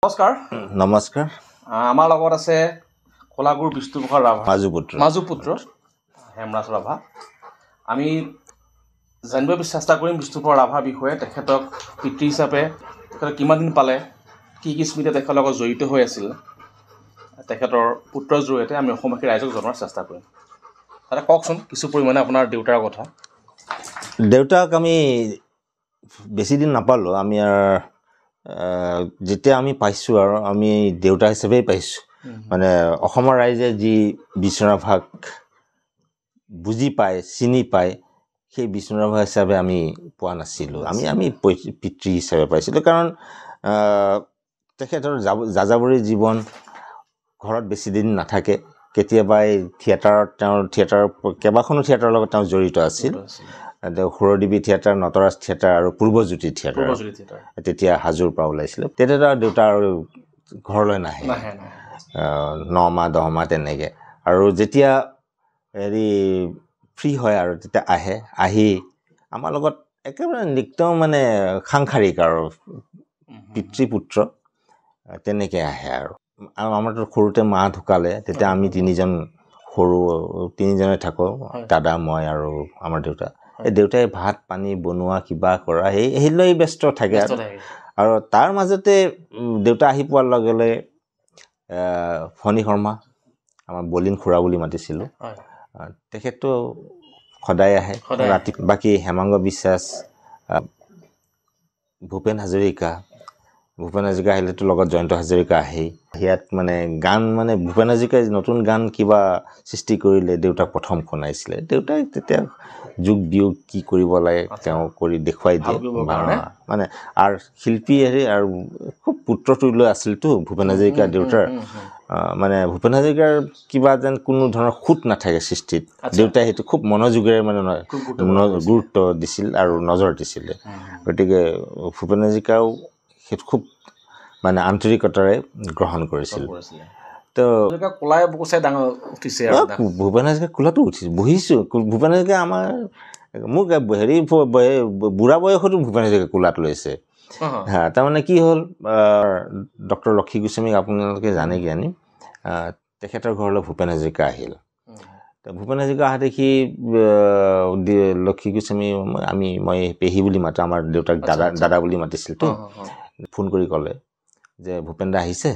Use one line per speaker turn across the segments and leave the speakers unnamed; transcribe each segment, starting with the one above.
নমস্কাৰ
নমস্কাৰ
আমাৰ লগত আছে কলাগুৰু বিষ্ণুপ্ৰসাদ ৰাভা
মাজুপুত্ৰ
হেমৰাজ ৰাভা আমি জানিব চেষ্টা কৰিম বিষ্ণুপ্ৰসাদ ৰাভাৰ বিষয়ে তেখেতক পিতৃ হিচাপে তেখেতক কিমান দিন পালে কি স্মৃতি তেখেতৰ লগত জড়িত হৈ আছিল তেখেতৰ পুত্ৰৰ জৰিয়তে আমি অসমবাসী ৰাইজক জনোৱাৰ চেষ্টা কৰিম তাতে কওকচোন কিছু পৰিমাণে আপোনাৰ দেউতাৰ কথা
দেউতাক আমি বেছি দিন নাপালোঁ আমি যেতিয়া আমি পাইছোঁ আৰু আমি দেউতা হিচাপেই পাইছোঁ মানে অসমৰ ৰাইজে যি বিষ্ণু ৰাভাক বুজি পায় চিনি পায় সেই বিষ্ণু ৰাভা হিচাপে আমি পোৱা নাছিলোঁ আমি পিতৃ হিচাপে পাইছিলোঁ কাৰণ তেখেতৰ যাযাবৰী জীৱন ঘৰত বেছি দিন নাথাকে কেতিয়াবা এই থিয়েটাৰৰ কেইবাখনো থিয়েটাৰৰ লগত তেওঁ জড়িত আছিল সুৰদেৱী থিয়েটাৰ নটৰাজ থিয়েটাৰ আৰু পূৰ্বজ্যোতি থিয়েটাৰ তেতিয়া হাজোৰ পৰা ওলাইছিলে তেতিয়া দেউতা আৰু ঘৰলৈ নাহে 9 মাহ 10 মাহ তেনেকৈ আৰু যেতিয়া হেৰি ফ্ৰী হয় আৰু তেতিয়া আহি আমাৰ লগত একেবাৰে একদম মানে সাংসাৰিক আৰু পিতৃ পুত্ৰ তেনেকৈ আহে আৰু আমাৰতো সৰুতে মা ঢুকালে তেতিয়া আমি তিনিজনে থাকোঁ দাদা মই আৰু আমাৰ দেউতা এই দেউতাই ভাত পানী বনোৱা কিবা কৰা সেই লৈ ব্যস্ত থাকে আৰু তাৰ মাজতে দেউতা আহি পোৱাৰ লগে লগে ফণী শৰ্মা আমাৰ বলিন খুৰা বুলি মাতিছিলোঁ তেখেতটো সদায় আহে ৰাতি বাকী হেমাংগ বিশ্বাস ভূপেন হাজৰিকা আহিলেতো লগত জয়ন্ত হাজৰিকা আহেই ইয়াত মানে গান মানে ভূপেন হাজৰিকাই নতুন গান কিবা সৃষ্টি কৰিলে দেউতাক প্ৰথম শুনাইছিলে দেউতাই তেতিয়া যোগ বিয়োগ কি কৰিব লাগে তেওঁ কৰি দেখুৱাই দিয়ে মানে আৰু শিল্পী আৰু খুব পুত্ৰতুল্য আছিলতো ভূপেন হাজৰিকা দেউতাৰ মানে ভূপেন হাজৰিকাৰ কিবা যেন কোনো ধৰণৰ খুঁত নাথাকে সৃষ্টিত দেউতাই সেইটো খুব মনোযোগেৰে মানে গুৰুত্ব দিছিল আৰু নজৰ দিছিলে গতিকে ভূপেন হাজৰিকাও সেইটো খুব মানে আন্তৰিকতাৰে গ্ৰহণ কৰিছিল তো ভূপেন হাজৰিকা কোলাতো উঠিছে বহিছোঁ ভূপেন হাজৰিকা মোক হেৰি বুঢ়া বয়সতো ভূপেন হাজৰিকা কোলাত লৈছে তাৰমানে কি হ'ল ডক্টৰ লক্ষী গোস্বামীক আপোনালোকে জানে জ্ঞানী তেখেতৰ ঘৰলৈ ভূপেন হাজৰিকা আহিল ভূপেন হাজৰিকা অহা দেখি লক্ষী গোস্বামী মই পেহী বুলি মাতো আমাৰ দেউতাক দাদা বুলি মাতিছিলতো ফোন কৰি ক'লে যে ভূপেন দা আহিছে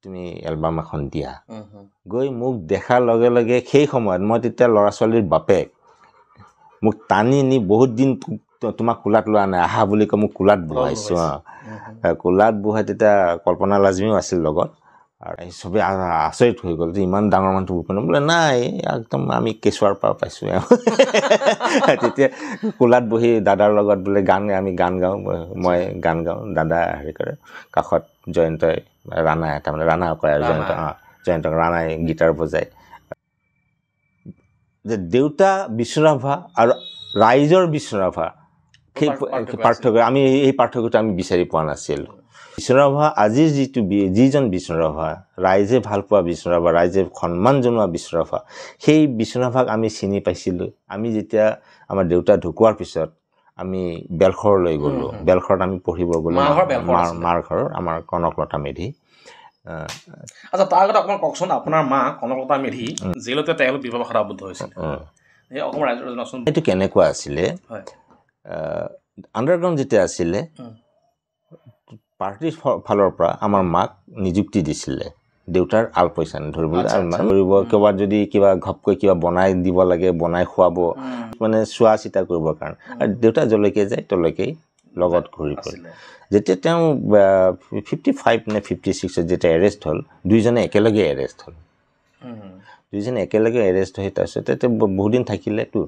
তুমি এলবাম এখন দিয়া গৈ মোক দেখাৰ লগে লগে সেই সময়ত মই তেতিয়া ল'ৰা ছোৱালীৰ বাপেক মোক টানি নি বহুত দিন তোমাক কোলাত লোৱা নাই আহা বুলি কৈ মোক কোলাত বহাইছোঁ কোলাত বহাই তেতিয়া কল্পনা লাজমীও আছিল লগত আৰু চবেই আচৰিত হৈ গ'ল যে ইমান ডাঙৰ মানুহটো ভূপেন বোলে নাই একদম আমি কেঁচুৱাৰ পৰা পাইছোঁ তেতিয়া কোলাত বহি দাদাৰ লগত বোলে আমি গান গাওঁ মই গান গাওঁ দাদা হেৰি কৰে কাষত জয়ন্তই ৰাণাই তাৰমানে ৰাণা কয় আৰু জয়ন্তক ৰাণাই গীটাৰ বজায় যে দেউতা বিষ্ণু ৰাভা আৰু ৰাইজৰ বিষ্ণু ৰাভা সেই পাৰ্থক্য আমি এই পাৰ্থক্যটো আমি বিচাৰি পোৱা নাছিলোঁ বিষ্ণু ৰাভা আজিৰ যিজন বিষ্ণু ৰাভা ৰাইজে ভাল পোৱা বিষ্ণু ৰাভা ৰাইজে সন্মান জনোৱা বিষ্ণু ৰাভা সেই বিষ্ণু ৰাভাক আমি চিনি পাইছিলোঁ আমি যেতিয়া আমাৰ দেউতা ঢুকোৱাৰ পিছত আমি বেলশৰলৈ গ'লোঁ বেলশৰত আমি পঢ়িব গ'লোঁ মাৰ ঘৰৰ আমাৰ কনকলতা মেধি
আচ্ছা তাৰ আগতে অকণমান কওকচোন আপোনাৰ মা কনকলতা মেধি জেলতে তেওঁলোক বিবাহত আবদ্ধ হৈছিল অসমৰ ৰাইজৰ জনাওকচোন
এইটো কেনেকুৱা আছিলে আণ্ডাৰগ্ৰাউণ্ড যেতিয়া আছিলে পাৰ্টিৰ ফালৰ পৰা আমাৰ মাক নিযুক্তি দিছিলে দেউতাৰ আল পইচা ধৰিবলৈ কৰিব ক'ৰবাত যদি কিবা ঘপকৈ কিবা বনাই দিব লাগে বনাই খুৱাব মানে চোৱা চিতা কৰিবৰ কাৰণে আৰু দেউতা যলৈকে যায় তলৈকেই লগত ঘূৰি পৰে যেতিয়া তেওঁ 55 নে 56 যেতিয়া এৰেষ্ট হ'ল দুইজনে একেলগে এৰেষ্ট হ'ল হৈ তাৰপিছতে বহুদিন থাকিলেতো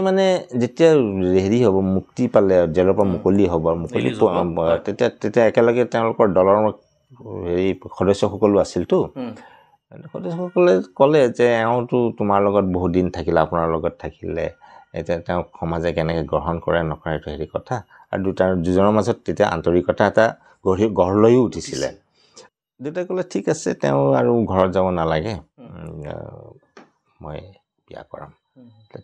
মানে যেতিয়া হেৰি হ'ব মুক্তি পালে জেলৰ পৰা মুকলি হ'ব তেতিয়া একেলগে তেওঁলোকৰ দলৰ হেৰি সদস্যসকলো আছিলতো সদস্যসকলে ক'লে যে এওঁতো তোমাৰ লগত বহুত দিন থাকিলে আপোনাৰ লগত থাকিলে এতিয়া তেওঁক সমাজে কেনেকৈ গ্ৰহণ কৰে নকৰে এইটো হেৰি কথা আৰু দুজনৰ মাজত তেতিয়া আন্তৰিকতা এটা গঢ় লৈও উঠিছিলে দেউতাই ক'লে ঠিক আছে তেওঁ আৰু ঘৰত যাব নালাগে মই বিয়া কৰাম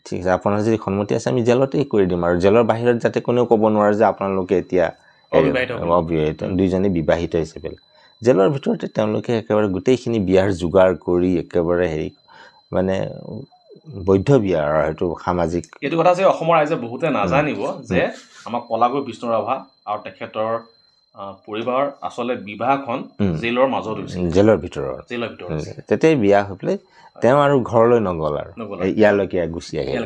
ঠিক আছে আপোনাৰ যদি সন্মতি আছে আমি জেলতেই কৰি দিম আৰু জেলৰ বাহিৰত যাতে কোনেও ক'ব নোৱাৰে যে আপোনালোকে এতিয়া অবিবাহিত দুইজনে বিবাহিত হিচাপে জেলৰ ভিতৰতে তেওঁলোকে একেবাৰে গোটেইখিনি বিয়াৰ যোগাৰ কৰি একেবাৰে হেৰি মানে বৈধ বিয়া আৰু সেইটো সামাজিক
এইটো কথা যে অসমৰ ৰাইজে বহুতে নাজানিব যে আমাৰ কলাগুৰু বিষ্ণু ৰাভা আৰু তেখেতৰ পৰিবাৰ আচলতে বিবাহখন জেলৰ মাজত হৈছিল
জেলৰ ভিতৰত তেতিয়াই বিয়া হৈ পেলাই তেওঁ আৰু ঘৰলৈ নগ'ল আৰু ইয়ালৈকে গুচি আহিল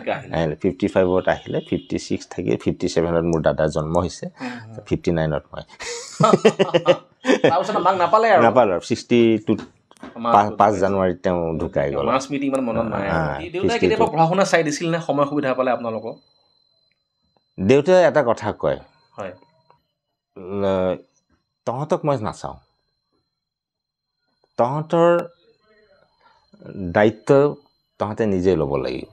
55ত আহিলে 56 থাকি 57ত মোৰ দাদাৰ জন্ম হৈছে 59ত মই নাপালে আৰু 62 5 জানুৱাৰীত তেওঁ ঢুকাই গ'ল
স্মৃতি ইমান মনত নাই দেউতাই কেতিয়াবা পঢ়া শুনা চাই দিছিল নে সময় সুবিধা পালে আপোনালোকক
দেউতাই এটা কথা কয়
হয়
তহঁতক মই নাচাওঁ তহঁতৰ দায়িত্ব তহঁতে নিজে ল'ব লাগিব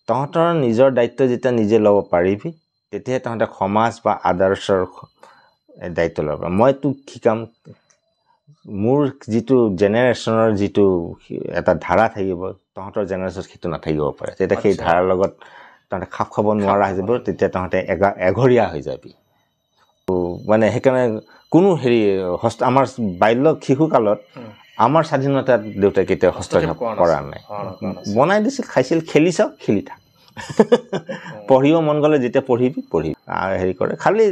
তহঁতৰ নিজৰ দায়িত্ব যেতিয়া নিজে ল'ব পাৰিবি তেতিয়াহে তহঁতে সমাজ বা আদৰ্শৰ দায়িত্ব ল'ব পাৰিবি মই তোক শিকাম মোৰ যিটো জেনেৰেশ্যনৰ যিটো এটা ধাৰা থাকিব তহঁতৰ জেনেৰেশ্যনত সেইটো নাথাকিব পাৰে তেতিয়া সেই ধাৰাৰ লগত তহঁতে খাপ খাব নোৱাৰা হৈ যাব তেতিয়া তহঁতে এঘৰীয়া হৈ যাবি মানে সেইকাৰণে কোনো হেৰি আমাৰ বাল্য শিশুকালত আমাৰ স্বাধীনতাত দেউতাই কেতিয়াও হস্তক্ষেপ কৰা নাই বনাই দিছিল খাইছিল খেলি চাওক খেলি থাক পঢ়িব মন গ'লে যেতিয়া পঢ়িবি হেৰি কৰে খালি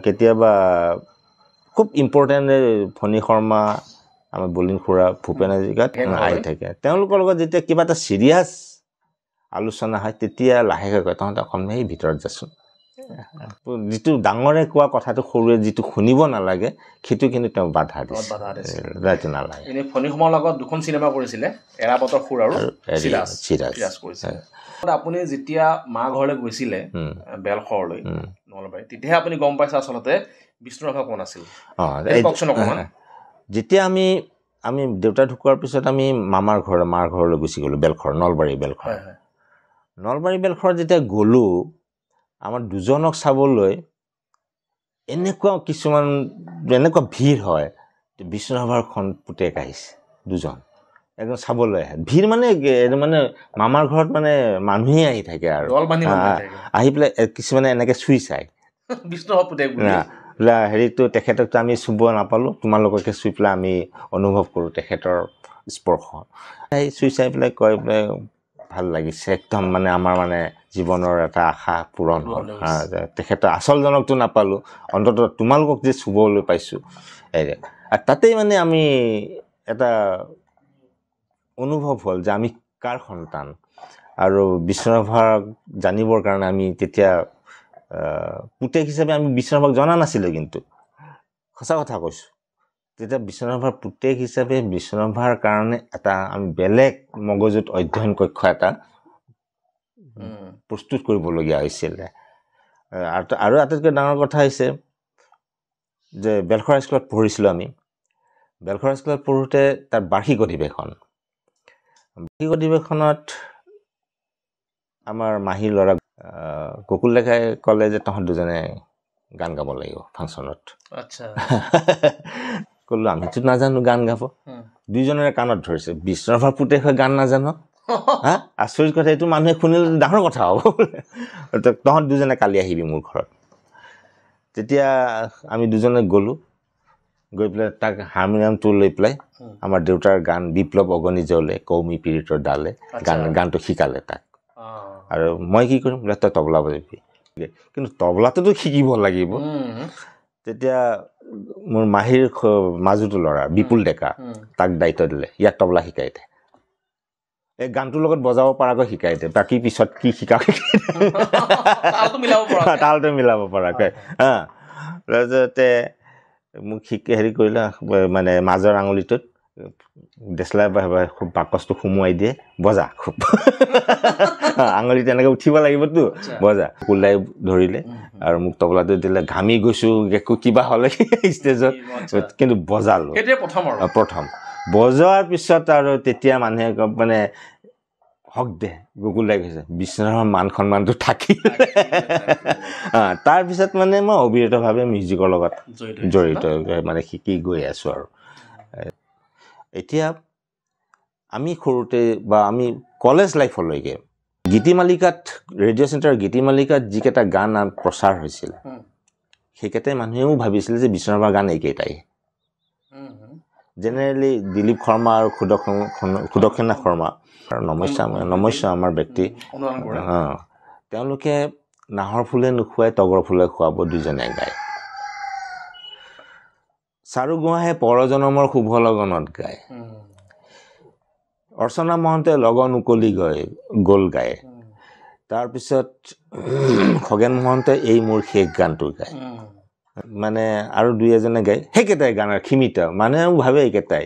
কেতিয়াবা খুব ইম্পৰ্টেণ্ট ফণী শৰ্মা আমাৰ বলিন খুৰা ভূপেন হাজৰিকাত আহি থাকে তেওঁলোকৰ লগত যেতিয়া কিবা এটা চিৰিয়াছ আলোচনা হয় তেতিয়া লাহেকৈ কয় তহঁতে অকণমান ভিতৰত যাচোন যিটো ডাঙৰে কোৱা কথাটো সৰুৱে যিটো শুনিব নালাগে সেইটো কিন্তু তেওঁ বাধা দিছে নালাগে
এনে ফণী শৰ্মাৰ লগত দুখন চিনেমা কৰিছিলে এৰাবতৰ সুৰ আৰু চিৰাজ কৰিছিলে আপুনি যেতিয়া মা ঘৰলৈ গৈছিলে বেলশৰলৈ নলবাৰী তেতিয়াহে আপুনি গম পাইছে আচলতে বিষ্ণু ৰাভা কোন আছিল কওকচোন অকণমান
যেতিয়া আমি দেউতা ঢুকোৱাৰ পিছত আমি মাৰ ঘৰলৈ গুচি গ'লোঁ বেলশৰ নলবাৰী বেলশৰ যেতিয়া গ'লোঁ আমাৰ দুজনক চাবলৈ এনেকুৱা ভিৰ হয় বিষ্ণু ৰাভাৰখন পুতেক আহিছে দুজন একদম চাবলৈ আহে ভিৰ মানে মামাৰ ঘৰত মানে মানুহেই আহি থাকে আৰু আহি পেলাই কিছুমানে এনেকৈ চুই চায়
বিষ্ণু ৰাভা পুতেক
হেৰিটো তেখেতকতো আমি চুব নাপালোঁ তোমালোককে চুই পেলাই আমি অনুভৱ কৰোঁ তেখেতৰ স্পৰ্শ সেই চুই চাই পেলাই কৈ পেলাই ভাল লাগিছে একদম মানে আমাৰ মানে জীৱনৰ এটা আশা পূৰণ হ'ল তেখেতৰ আচলজনকতো নাপালোঁ অন্ততঃ তোমালোকক যে চুবলৈ পাইছোঁ আৰু তাতেই মানে আমি এটা অনুভৱ হ'ল যে আমি কাৰ সন্তান আৰু বিষ্ণু ৰাভাক জানিবৰ কাৰণে আমি তেতিয়া পুতেক হিচাপে আমি বিষ্ণু ৰাভাক জনা নাছিলোঁ কিন্তু সঁচা কথা কৈছোঁ তেতিয়া বিষ্ণু ৰাভাৰ পুতেক হিচাপে বিষ্ণু ৰাভাৰ কাৰণে এটা আমি বেলেগ মগজুত অধ্যয়ন কক্ষ এটা প্ৰস্তুত কৰিবলগীয়া হৈছিলে আৰু আটাইতকৈ ডাঙৰ কথা হৈছে যে বেলশৰ হাইস্কুলত পঢ়িছিলোঁ আমি বেলশৰ হাইস্কুলত পঢ়োঁতে তাত বাৰ্ষিক অধিৱেশনত আমাৰ মাহীৰ ল'ৰা গকুল ডেকাই ক'লে যে তহঁত দুজনে গান গাব লাগিব ফাংচনত ক'লোঁ আমিতো নাজানো গান গাব দুইজনৰে কাণত ধৰিছে বিষ্ণু ৰাভাৰ পুতেক হৈ গান নাজানো আচৰিত কথা এইটো মানুহে শুনিলে ডাঙৰ কথা হ'ব তহঁত দুজনে কালি আহিবি মোৰ ঘৰত তেতিয়া আমি দুজনে গ'লোঁ গৈ পেলাই তাক হাৰমনিয়ামটো লৈ পেলাই আমাৰ দেউতাৰ গান বিপ্লৱ অগণিজলে কৌমি পীড়িতৰ ডালে গানটো শিকালে তাক আৰু মই কি কৰিম বোলে তই তবলা বজাবি কিন্তু তবলাটোতো শিকিব লাগিব তেতিয়া মোৰ মাহীৰ মাজুটো ল'ৰা বিপুল ডেকা তাক দায়িত্ব দিলে ইয়াক তবলা শিকাই দে এই গানটোৰ লগত বজাব পৰাকৈ শিকাই দে বাকী পিছত কি শিকাও তালটো মিলাব পৰাকৈ তাৰপিছতে মোক হেৰি কৰিলে মানে মাজৰ আঙুলিটোত দেচলাই খুব বাকচটো সোমোৱাই দিয়ে বজা খুব আঙুলি তেনেকৈ উঠিব লাগিবতো বজা কুলাই ধৰিলে আৰু মোক তবলাটো দিলে ঘামি গৈছোঁ একো কিবা হ'লে ষ্টেজত কিন্তু বজালোঁ প্ৰথম বজোৱাৰ পিছত আৰু তেতিয়া মানুহে মানে হক দে গকুল দাই কৈছে বিষ্ণু ৰাভাৰ মান সন্মানটো থাকিল তাৰপিছত মানে মই অবিৰতভাৱে মিউজিকৰ লগত জড়িত মানে শিকি গৈ আছোঁ আৰু এতিয়া আমি সৰুতে বা আমি কলেজ লাইফলৈকে গীতিমালিকাত ৰেডিঅ' চেণ্টাৰ গীতিমালিকাত যিকেইটা গান প্ৰচাৰ হৈছিল সেইকেইটাই মানুহেও ভাবিছিল যে বিষ্ণু ৰাভাৰ গান এইকেইটাই জেনেৰেলি দিলীপ শৰ্মা আৰু সুদক্ষিণা শৰ্মা আৰু নমস্য আমাৰ ব্যক্তি তেওঁলোকে নাহৰ ফুলে নোখোৱাই তগৰ ফুলে খুৱাব দুজনে গায় চাৰু গোহাঁইয়ে পৰজনমৰ শুভ লগনত গায় অৰ্চনা মহন্তে লগন উকলি গ'ল গায় তাৰপিছত খগেন মহন্তে এই মোৰ শেষ গানটো গায় মানে আৰু দুই এজনে গায় সেইকেইটাই গানৰ সীমিত মানুহেও ভাবে এইকেইটাই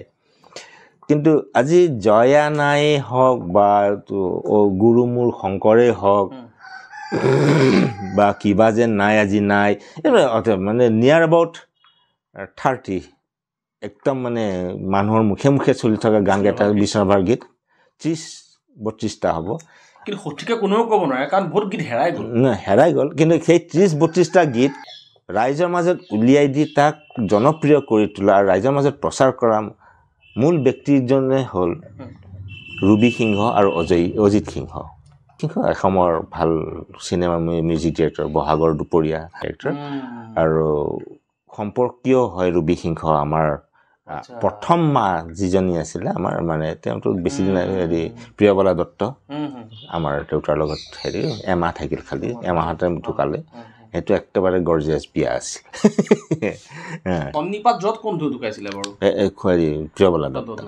কিন্তু আজি জয়া নাই হওক বা গুৰু মোৰ শংকৰেই হওক বা কিবা যে নাই আজি নাই মানে নিয়াৰ এবাউট 30 একদম মানে মানুহৰ মুখে মুখে চলি থকা গানকেইটা বিষ্ণু ৰাভাৰ গীত 30-32টা হ'ব
কিন্তু সঠিকে কোনেও ক'ব নোৱাৰে কাৰণ বহুত গীত
হেৰাই গ'ল কিন্তু সেই 30-32টা গীত ৰাইজৰ মাজত উলিয়াই দি তাক জনপ্ৰিয় কৰি তোলা আৰু ৰাইজৰ মাজত প্ৰচাৰ কৰা মূল ব্যক্তিজনে হ'ল ৰুবি সিংহ আৰু অজিত সিংহ অসমৰ ভাল চিনেমা মিউজিক ডিৰেক্টৰ বহাগৰ দুপৰীয়া ডিৰেক্টৰ আৰু সম্পৰ্কীয় হয় ৰুবি সিংহ আমাৰ প্ৰথম মা যিজনী আছিলে আমাৰ মানে তেওঁতো বেছি দিন হেৰি প্ৰিয়বলা দত্ত আমাৰ দেউতাৰ লগত হেৰি এমাহ থাকিল খালি এমাহতে ঢুকালে সেইটো একেবাৰে গৰ্জিয়াছ বিয়া আছিল প্ৰিয়বলা দত্ত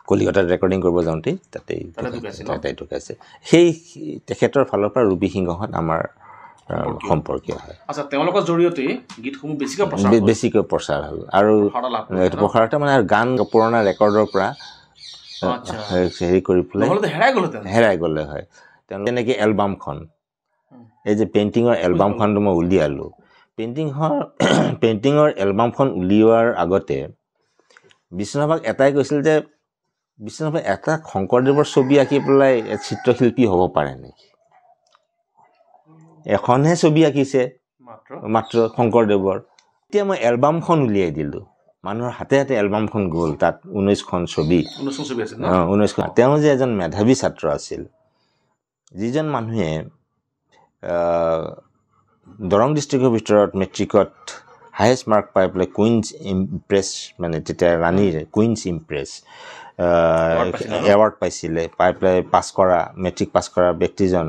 কলিকতাত ৰেকৰ্ডিং কৰিব যাওঁতে তাতেই ঢুকাইছে সেই তেখেতৰ ফালৰ পৰা ৰুবি সিংহত আমাৰ সম্পৰ্কীয় হয়
তেওঁলোকৰ জৰিয়তে গীতসমূহ
বেছিকৈ প্ৰচাৰ হ'ল আৰু প্ৰসাৰতে মানে গান পুৰণা ৰেকৰ্ডৰ পৰা হেৰি কৰি পেলাই হেৰাই গ'লে হয় তেওঁলোকে এনেকৈ এলবামখন এই যে পেইণ্টিঙৰ এলবামখনটো মই উলিয়ালোঁ পেইণ্টিঙৰ এলবামখন উলিওৱাৰ আগতে বিষ্ণু ৰাভাক এটাই কৈছিল যে বিষ্ণু ৰাভাই এটা শংকৰদেৱৰ ছবি আঁকি পেলাই চিত্ৰশিল্পী হ'ব পাৰে নেকি এখনহে ছবি আঁকিছে মাত্ৰ শংকৰদেৱৰ এতিয়া মই এলবামখন উলিয়াই দিলোঁ মানুহৰ হাতে হাতে এলবামখন গ'ল তাত 19খন ছবি 19খন তেওঁ যে এজন মেধাৱী ছাত্ৰ আছিল যিজন মানুহে দৰং ডিষ্ট্ৰিক্টৰ ভিতৰত মেট্ৰিকত হায়েষ্ট মাৰ্ক পাই পেলাই কুইন্স ইম্প্ৰেছ মানে তেতিয়া ৰাণীৰ কুইন্স ইম্প্ৰেছ এৱাৰ্ড পাইছিলে পাই পেলাই মেট্ৰিক পাছ কৰা ব্যক্তিজন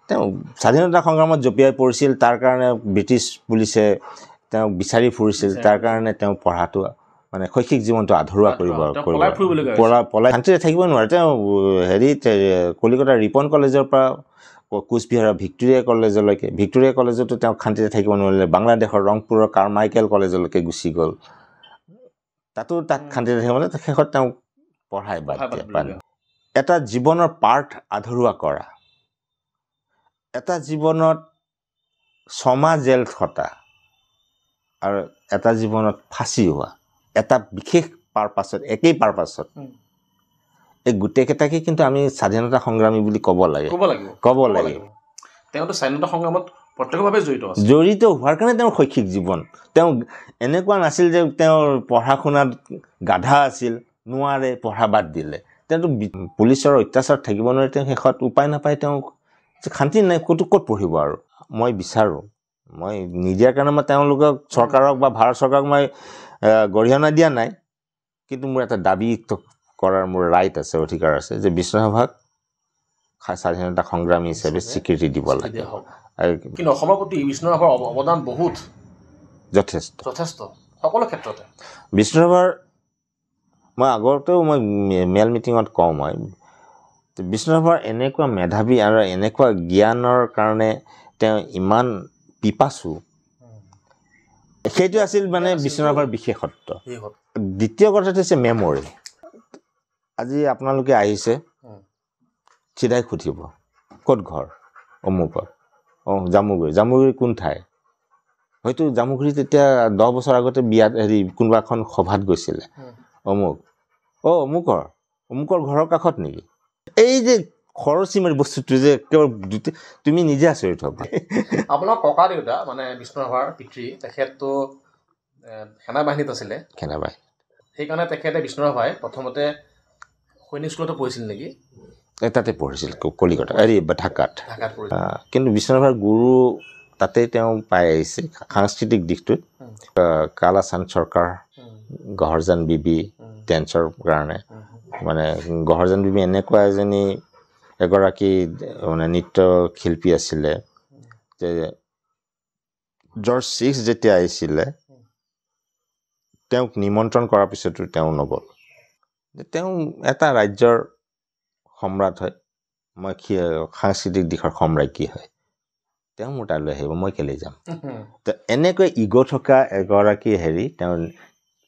তেওঁ স্বাধীনতা সংগ্ৰামত জঁপিয়াই পৰিছিল তাৰ কাৰণে ব্ৰিটিছ পুলিচে তেওঁক বিচাৰি ফুৰিছিল তাৰ কাৰণে তেওঁ পঢ়াটো মানে শৈক্ষিক জীৱনটো আধৰুৱা পলাই শান্তিৰে থাকিব নোৱাৰে তেওঁ হেৰিত কলিকতাৰ ৰিপন কলেজৰ পৰা কোচবিহাৰৰ ভিক্টোৰিয়া কলেজতো তেওঁ শান্তিৰে থাকিব নোৱাৰিলে বাংলাদেশৰ ৰংপুৰৰ কাৰমাইকেল কলেজলৈকে গুচি গ'ল তাত শান্তিৰে থাকিব নোৱাৰে শেষত তেওঁ পঢ়াই বাদ এটা জীৱনৰ পাৰ্ট আধৰুৱা কৰা এটা জীৱনত 6 মাহ জেল খটা আৰু এটা জীৱনত ফাঁচি হোৱা এটা বিশেষ একেই পাৰপাছত এই গোটেইকেইটাকে কিন্তু আমি স্বাধীনতা সংগ্ৰামী বুলি ক'ব লাগে
তেওঁতো স্বাধীনতা সংগ্ৰামত প্ৰত্যক্ষভাৱে
জড়িত হোৱাৰ কাৰণে তেওঁৰ শৈক্ষিক জীৱন তেওঁ এনেকুৱা নাছিল যে তেওঁৰ পঢ়া শুনাত গাধা আছিল নোৱাৰে পঢ়া বাদ দিলে তেওঁতো পুলিচৰ অত্যাচাৰ থাকিব নোৱাৰে তেওঁ শেষত উপায় নাপায় তেওঁ শান্তি নাই ক'ত পঢ়িব আৰু মই বিচাৰোঁ মই নিদিয়াৰ কাৰণে মই তেওঁলোকক চৰকাৰক বা ভাৰত চৰকাৰক মই গৰিহণা দিয়া নাই কিন্তু মোৰ এটা দাবী কৰাৰ মোৰ ৰাইট আছে অধিকাৰ আছে যে বিষ্ণু ৰাভাক স্বাধীনতা সংগ্ৰামী হিচাপে স্বীকৃতি দিব লাগে
কিন্তু অসমৰ প্ৰতি বিষ্ণু ৰাভাৰ অৱদান বহুত
যথেষ্ট
সকলো ক্ষেত্ৰতে
বিষ্ণু ৰাভাৰ মই আগতেও মই মেল মিটিঙত কওঁ মই বিষ্ণু ৰাভাৰ এনেকুৱা মেধাৱী আৰু এনেকুৱা জ্ঞানৰ কাৰণে তেওঁ ইমান পিপাসু সেইটো আছিল মানে বিষ্ণু ৰাভাৰ বিশেষত্ব দ্বিতীয় কথাটো হৈছে মেমৰি আজি আপোনালোকে আহিছে চিধাই সুধিব ক'ত ঘৰ অমুকত জামুগুৰি কোন ঠাই হয়তো জামুগুৰি তেতিয়া 10 বছৰ আগতে বিয়াত হেৰি কোনোবা এখন সভাত গৈছিলে অমুকৰ ঘৰৰ কাষত নেকি এই যে খৰচী মাৰি বস্তুটো যে তুমি নিজে আচৰিত হ'বা
আপোনাৰ ককা দেউতা মানে বিষ্ণু ৰাভাৰ পিতৃ তেখেতটো সেনা বাহিনীত আছিলে সেইকাৰণে তেখেতে বিষ্ণু ৰাভাই প্ৰথমতে সৈনিক স্কুলতে পঢ়িছিল নেকি
তাতে পঢ়িছিল কলিকতা ঢাকাত কিন্তু বিষ্ণু ৰাভাৰ গুৰু তাতে তেওঁ পাই আহিছে সাংস্কৃতিক দিশটোত কালাচান্দ চৰকাৰ গহৰজান বিবি ডেন্সৰ কাৰণে মানে গহৰজান বিবি এনেকুৱা এগৰাকী মানে নৃত্য শিল্পী আছিলে যে জৰ্জ 6 যেতিয়া আহিছিলে তেওঁক নিমন্ত্ৰণ কৰাৰ পিছতো তেওঁ নগ'ল তেওঁ এটা ৰাজ্যৰ সম্ৰাট হয় মই সাংস্কৃতিক দিশৰ সম্ৰাজ্ঞী হয় তেওঁ মোৰ তালৈ আহিব মই কেলৈ যাম তো এনেকৈ ইগ' থকা এগৰাকী তেওঁ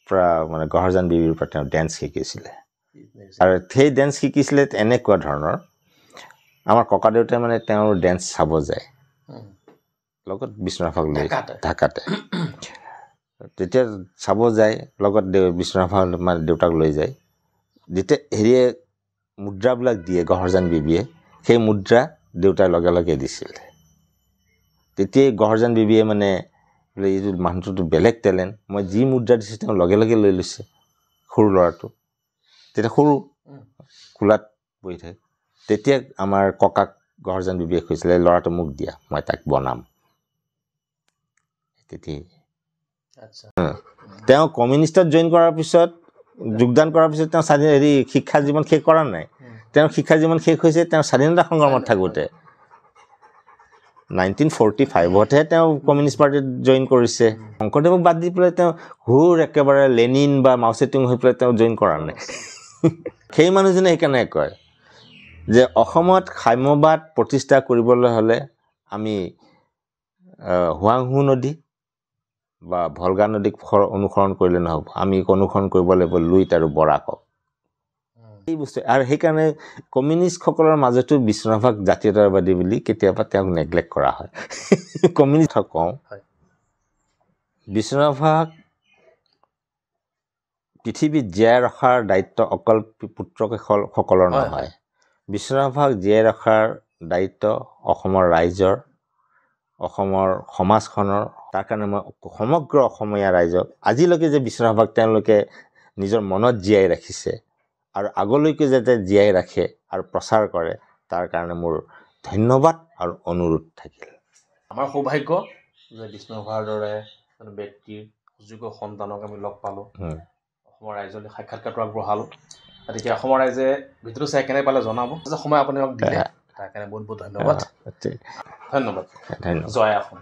পৰা মানে গহৰজান বিবিৰ পৰা তেওঁ ডেন্স শিকিছিলে আৰু সেই ডেন্স শিকিছিলে এনেকুৱা ধৰণৰ আমাৰ ককা দেউতাই মানে তেওঁৰ ডেন্স চাব যায় লগত বিষ্ণুৰাভাক লৈ ঢাকাতে তেতিয়া চাব যায় লগত বিষ্ণুৰাভা মানে দেউতাক লৈ যায় যেতিয়া হেৰিয়ে মুদ্ৰাবিলাক দিয়ে গহৰজান বিবিয়ে সেই মুদ্ৰা দেউতাৰ লগে লগে দিছিলে তেতিয়াই গহৰজান বিবিয়ে মানে বোলে এইটো মানুহটোতো বেলেগ টেলেণ্ট মই যি মুদ্ৰা দিছোঁ তেওঁ লগে লগে লৈ লৈছে সৰু ল'ৰাটো তেতিয়া সৰু কোলাত বহি থাকে তেতিয়া আমাৰ ককাক গহৰজান বিবিয়ে কৈছিলে ল'ৰাটো মোক দিয়া মই তাক বনাম তেতিয়া তেওঁ কমিউনিষ্টত জইন কৰাৰ পিছত যোগদান কৰাৰ পিছত তেওঁ শিক্ষা জীৱন শেষ কৰা নাই তেওঁৰ শিক্ষা জীৱন শেষ হৈছে তেওঁ স্বাধীনতা সংগ্ৰামত থাকোঁতে 1945তহে তেওঁ কমিউনিষ্ট পাৰ্টিত জইন কৰিছে শংকৰদেৱক বাদ দি পেলাই তেওঁ একেবাৰে লেনিন বা মাও ছেতুং হৈ পেলাই তেওঁ জইন কৰা নাই সেই মানুহজনে সেইকাৰণে কয় যে অসমত সাম্যবাদ প্ৰতিষ্ঠা কৰিবলৈ হ'লে আমি হুৱাংহু নদী বা ভলগা নদীক অনুসৰণ কৰিলে নহ'ব আমি অনুসৰণ কৰিব লাগিব লুইত আৰু বৰাকক এই বস্তু আৰু সেইকাৰণে কমিউনিষ্টসকলৰ মাজতো বিষ্ণুৰাভাক জাতীয়তাবাদী বুলি কেতিয়াবা তেওঁক নেগলেক্ট কৰা হয় কমিউনিষ্ট কওঁ বিষ্ণুৰাভাক পৃথিৱীত জীয়াই ৰখাৰ দায়িত্ব অকল পুত্ৰসকলৰ নহয় বিষ্ণুৰাভাক জীয়াই ৰখাৰ দায়িত্ব অসমৰ ৰাইজৰ অসমৰ সমাজখনৰ তাৰ কাৰণে মই সমগ্ৰ অসমীয়া ৰাইজক আজিলৈকে যে বিষ্ণুৰাভাক তেওঁলোকে নিজৰ মনত জীয়াই ৰাখিছে আৰু আগলৈকে যাতে জীয়াই ৰাখে আৰু প্ৰচাৰ কৰে তাৰ কাৰণে মোৰ ধন্যবাদ আৰু অনুৰোধ থাকিল
আমাৰ সৌভাগ্য যে বিষ্ণুৰাভাৰ দৰে এজন ব্যক্তিৰ সুযোগ্য সন্তানক আমি লগ পালোঁ অসমৰ ৰাইজলৈ সাক্ষাৎকাৰটো আগবঢ়ালোঁ গতিকে অসমৰ ৰাইজে ভিডিঅ'টো চাই কেনে পালে জনাব যে সময় আপুনি দিলে তাৰ কাৰণে বহুত বহুত ধন্যবাদ ধন্যবাদ জয় অসম